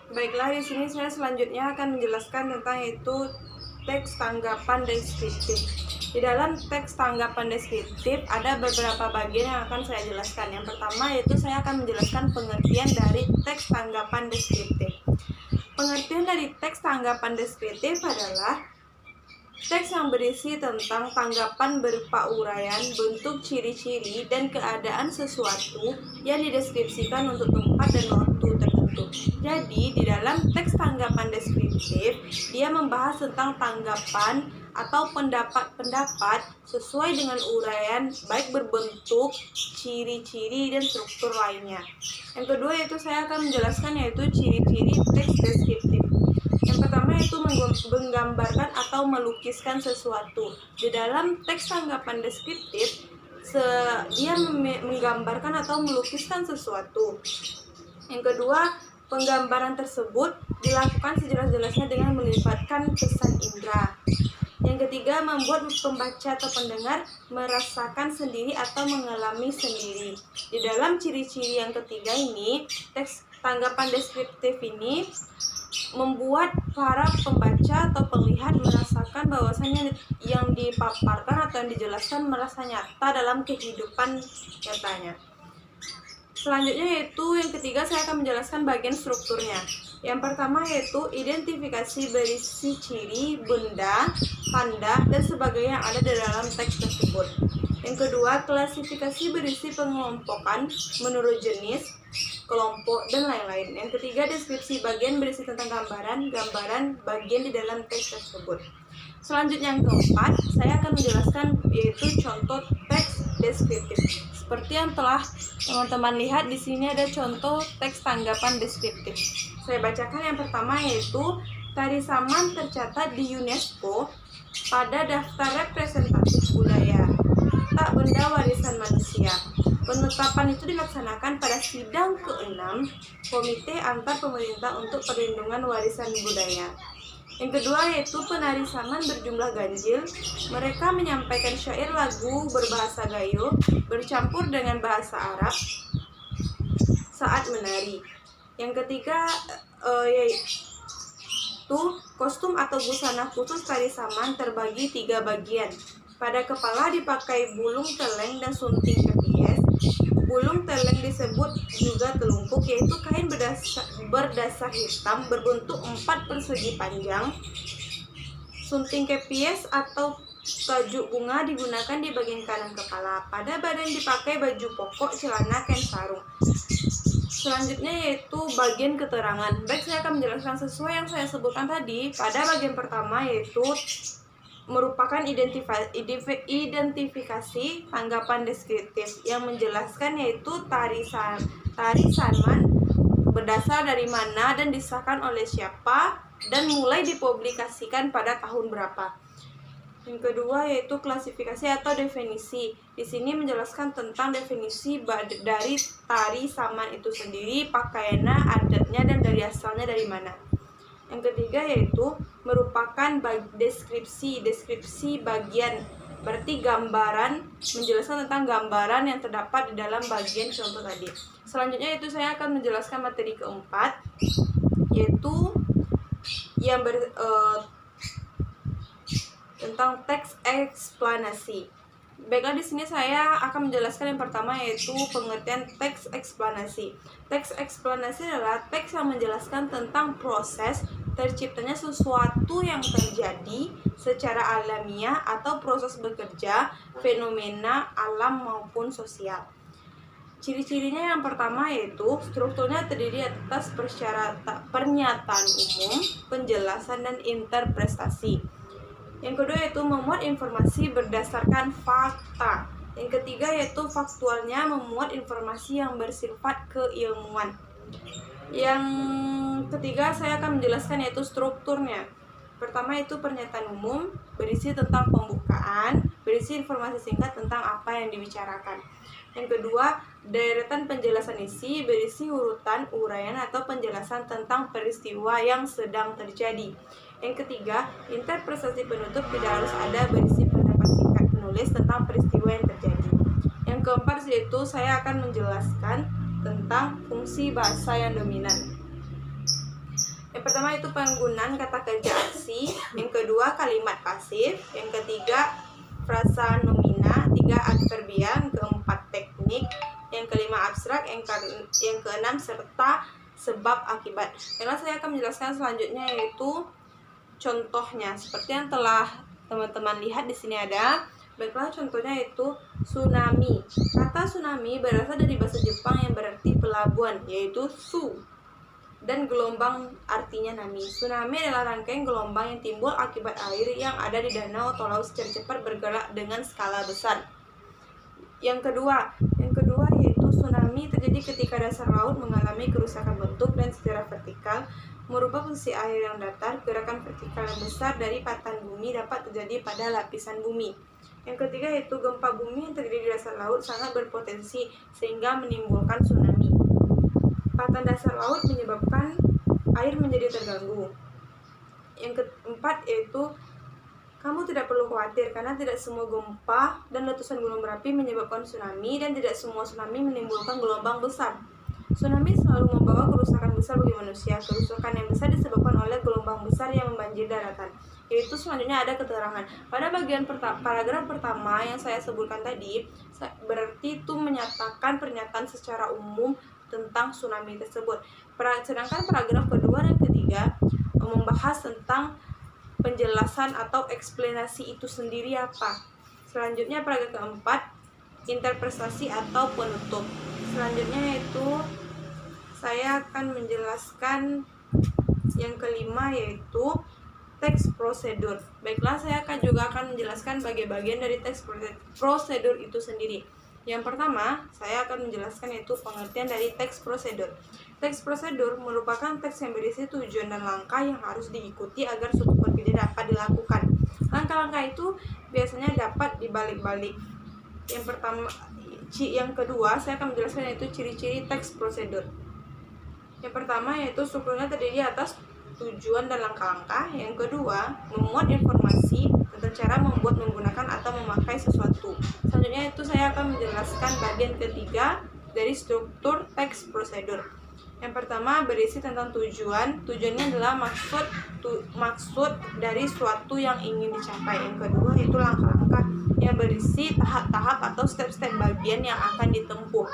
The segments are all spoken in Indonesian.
Baiklah, di sini saya selanjutnya akan menjelaskan tentang yaitu teks tanggapan deskriptif. Di dalam teks tanggapan deskriptif ada beberapa bagian yang akan saya jelaskan. Yang pertama yaitu saya akan menjelaskan pengertian dari teks tanggapan deskriptif. Pengertian dari teks tanggapan deskriptif adalah teks yang berisi tentang tanggapan berupa uraian, bentuk, ciri-ciri, dan keadaan sesuatu yang dideskripsikan untuk tempat dan waktu tertentu. Jadi, di dalam teks tanggapan deskriptif, dia membahas tentang tanggapan atau pendapat-pendapat sesuai dengan uraian, baik berbentuk, ciri-ciri, dan struktur lainnya. Yang kedua yaitu saya akan menjelaskan yaitu ciri-ciri teks deskriptif. Yang pertama yaitu menggambarkan atau melukiskan sesuatu. Di dalam teks tanggapan deskriptif, dia menggambarkan atau melukiskan sesuatu. Yang kedua, penggambaran tersebut dilakukan sejelas-jelasnya dengan melibatkan kesan indera. Yang ketiga, membuat pembaca atau pendengar merasakan sendiri atau mengalami sendiri. Di dalam ciri-ciri yang ketiga ini, teks tanggapan deskriptif ini membuat para pembaca atau pelihat merasakan bahwasannya yang dipaparkan atau yang dijelaskan merasa nyata dalam kehidupan nyatanya. Selanjutnya yaitu yang ketiga saya akan menjelaskan bagian strukturnya. Yang pertama yaitu identifikasi berisi ciri, benda, tanda, dan sebagainya yang ada di dalam teks tersebut. Yang kedua, klasifikasi berisi pengelompokan menurut jenis, kelompok, dan lain-lain. Yang ketiga, deskripsi bagian berisi tentang gambaran bagian di dalam teks tersebut. Selanjutnya yang keempat, saya akan menjelaskan yaitu contoh teks deskriptif. Seperti yang telah teman-teman lihat di sini ada contoh teks tanggapan deskriptif. Saya bacakan yang pertama yaitu tari saman tercatat di UNESCO pada daftar representatif budaya tak benda warisan manusia. Penetapan itu dilaksanakan pada sidang ke-6 Komite Antar Pemerintah untuk Perlindungan Warisan Budaya. Yang kedua yaitu penari saman berjumlah ganjil. Mereka menyampaikan syair lagu berbahasa Gayo bercampur dengan bahasa Arab saat menari. Yang ketiga yaitu kostum atau busana khusus tari saman terbagi 3 bagian. Pada kepala dipakai bulung teleng dan sunting kepies. Bulung teleng disebut juga telungkup, yaitu kain berdasar hitam berbentuk 4 persegi panjang. Sunting kepies atau tajuk bunga digunakan di bagian kanan kepala. Pada badan dipakai baju pokok, celana, kain sarung. Selanjutnya yaitu bagian keterangan. Baik, saya akan menjelaskan sesuai yang saya sebutkan tadi. Pada bagian pertama yaitu merupakan identifikasi tanggapan deskriptif yang menjelaskan yaitu tari saman berdasal dari mana dan disahkan oleh siapa dan mulai dipublikasikan pada tahun berapa. Yang kedua yaitu klasifikasi atau definisi. Di sini menjelaskan tentang definisi dari tari saman itu sendiri, pakaiannya, adatnya, dan dari asalnya dari mana. Yang ketiga yaitu merupakan deskripsi bagian, berarti gambaran, menjelaskan tentang gambaran yang terdapat di dalam bagian contoh tadi. Selanjutnya yaitu saya akan menjelaskan materi keempat yaitu yang tentang teks eksplanasi. Baiklah, di sini saya akan menjelaskan yang pertama yaitu pengertian teks eksplanasi. Teks eksplanasi adalah teks yang menjelaskan tentang proses terciptanya sesuatu yang terjadi secara alamiah atau proses bekerja, fenomena alam maupun sosial. Ciri-cirinya yang pertama yaitu strukturnya terdiri atas pernyataan umum, penjelasan, dan interpretasi. Yang kedua yaitu memuat informasi berdasarkan fakta. Yang ketiga yaitu faktualnya memuat informasi yang bersifat keilmuan. Yang ketiga saya akan menjelaskan yaitu strukturnya. Pertama itu pernyataan umum, berisi tentang pembukaan, berisi informasi singkat tentang apa yang dibicarakan. Yang kedua, deretan penjelasan isi, berisi urutan, uraian atau penjelasan tentang peristiwa yang sedang terjadi. Yang ketiga, interpretasi penutup, tidak harus ada, berisi pendapat singkat penulis tentang peristiwa yang terjadi. Yang keempat yaitu saya akan menjelaskan tentang fungsi bahasa yang dominan. pertama itu penggunaan kata kerja aksi, yang kedua kalimat pasif, yang ketiga frasa nomina, tiga adverbia, yang keempat teknik, yang kelima abstrak, yang keenam serta sebab akibat. Karena saya akan menjelaskan selanjutnya yaitu contohnya seperti yang telah teman-teman lihat di sini ada. Baiklah, contohnya yaitu tsunami. Kata tsunami berasal dari bahasa Jepang yang berarti pelabuhan, yaitu su, dan gelombang artinya nami. Tsunami adalah rangkaian gelombang yang timbul akibat air yang ada di danau atau laut secara cepat bergerak dengan skala besar. Yang kedua yaitu tsunami terjadi ketika dasar laut mengalami kerusakan bentuk dan secara vertikal merubah posisi air yang datar. Gerakan vertikal yang besar dari patahan bumi dapat terjadi pada lapisan bumi. Yang ketiga yaitu gempa bumi yang terjadi di dasar laut sangat berpotensi sehingga menimbulkan tsunami. Patahan dasar laut menyebabkan air menjadi terganggu. Yang keempat yaitu kamu tidak perlu khawatir karena tidak semua gempa dan letusan gunung berapi menyebabkan tsunami dan tidak semua tsunami menimbulkan gelombang besar. Tsunami selalu membawa kerusakan besar bagi manusia. Kerusakan yang besar disebabkan oleh gelombang besar yang membanjiri daratan. Yaitu selanjutnya ada keterangan. Pada bagian paragraf pertama yang saya sebutkan tadi, berarti itu menyatakan pernyataan secara umum tentang tsunami tersebut. Sedangkan paragraf kedua dan ketiga membahas tentang penjelasan atau eksplanasi itu sendiri apa. Selanjutnya paragraf keempat, interpretasi atau penutup. Selanjutnya yaitu saya akan menjelaskan yang kelima yaitu teks prosedur. Baiklah, saya juga akan menjelaskan bagian dari teks prosedur itu sendiri. Yang pertama, saya akan menjelaskan yaitu pengertian dari teks prosedur. Teks prosedur merupakan teks yang berisi tujuan dan langkah yang harus diikuti agar suatu pekerjaan dapat dilakukan. Langkah-langkah itu biasanya dapat dibalik-balik. Yang kedua, saya akan menjelaskan yaitu ciri-ciri teks prosedur. Yang pertama yaitu strukturnya terdiri atas tujuan dan langkah-langkah. Yang kedua, memuat informasi tentang cara membuat, menggunakan, atau memakai sesuatu. Selanjutnya itu saya akan menjelaskan bagian ketiga dari struktur teks prosedur. Yang pertama berisi tentang tujuan. Tujuannya adalah maksud dari suatu yang ingin dicapai. Yang kedua itu langkah-langkah yang berisi tahap-tahap atau step-step bagian yang akan ditempuh.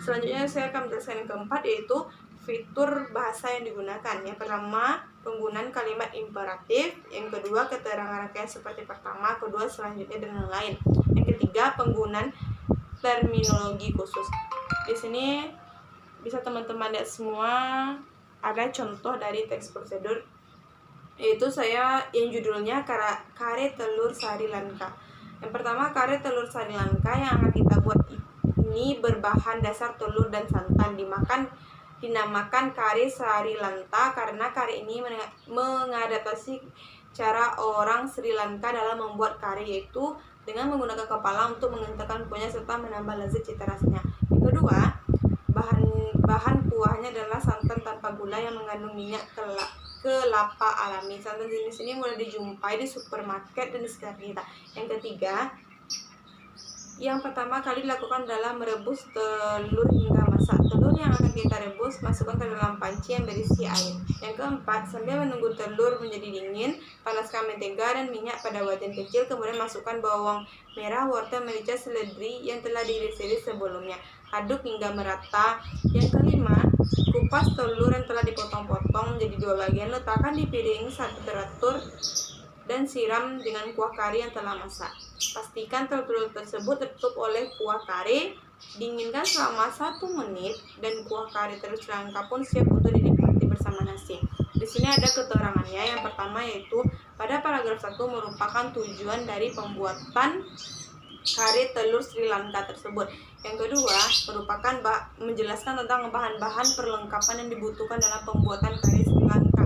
Selanjutnya saya akan menjelaskan yang keempat yaitu fitur bahasa yang digunakan. Yang pertama, penggunaan kalimat imperatif. Yang kedua, keterangan rangkaian seperti pertama, kedua, selanjutnya, dan lain-lain. Yang ketiga, penggunaan terminologi khusus. Di sini bisa teman-teman lihat semua ada contoh dari teks prosedur, yaitu yang judulnya kare telur sari lanka. Yang pertama, kare telur sari lanka yang akan kita buat ini berbahan dasar telur dan santan. Dinamakan kare sari lanka karena kare ini mengadaptasi cara orang Sri Lanka dalam membuat kare, yaitu dengan menggunakan kepala untuk mengentalkan kuahnya serta menambah lezat cita rasanya. Yang kedua, bahan kuahnya adalah santan tanpa gula yang mengandung minyak kelapa alami. Santan jenis ini mudah dijumpai di supermarket dan di sekitar kita. Yang ketiga, yang pertama kali dilakukan adalah merebus telur hingga masak. Telur yang akan kita rebus masukkan ke dalam panci yang berisi air. Yang keempat, sambil menunggu telur menjadi dingin, panaskan mentega dan minyak pada wajan kecil, kemudian masukkan bawang merah, wortel, merica, seledri yang telah diiris-iris sebelumnya. Aduk hingga merata. Yang kelima, kupas telur yang telah dipotong-potong menjadi dua bagian, letakkan di piring satu teratur dan siram dengan kuah kari yang telah masak. Pastikan telur tersebut tertutup oleh kuah kari, dinginkan selama 1 menit dan kuah kari telur Langka pun siap untuk dinikmati bersama nasi. Di sini ada keterangannya. Yang pertama yaitu pada paragraf 1 merupakan tujuan dari pembuatan kari telur Sri Lanka tersebut. Yang kedua merupakan menjelaskan tentang bahan-bahan perlengkapan yang dibutuhkan dalam pembuatan kari Sri Lanka.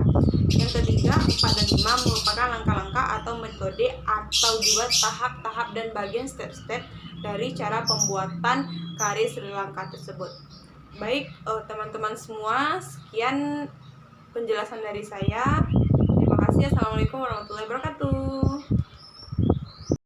Yang ketiga, 4 dan 5 merupakan langkah-langkah atau metode atau juga tahap-tahap dan bagian step-step dari cara pembuatan kari Sri Lanka tersebut. Baik, teman-teman semua, sekian penjelasan dari saya. Terima kasih. Assalamualaikum warahmatullahi wabarakatuh.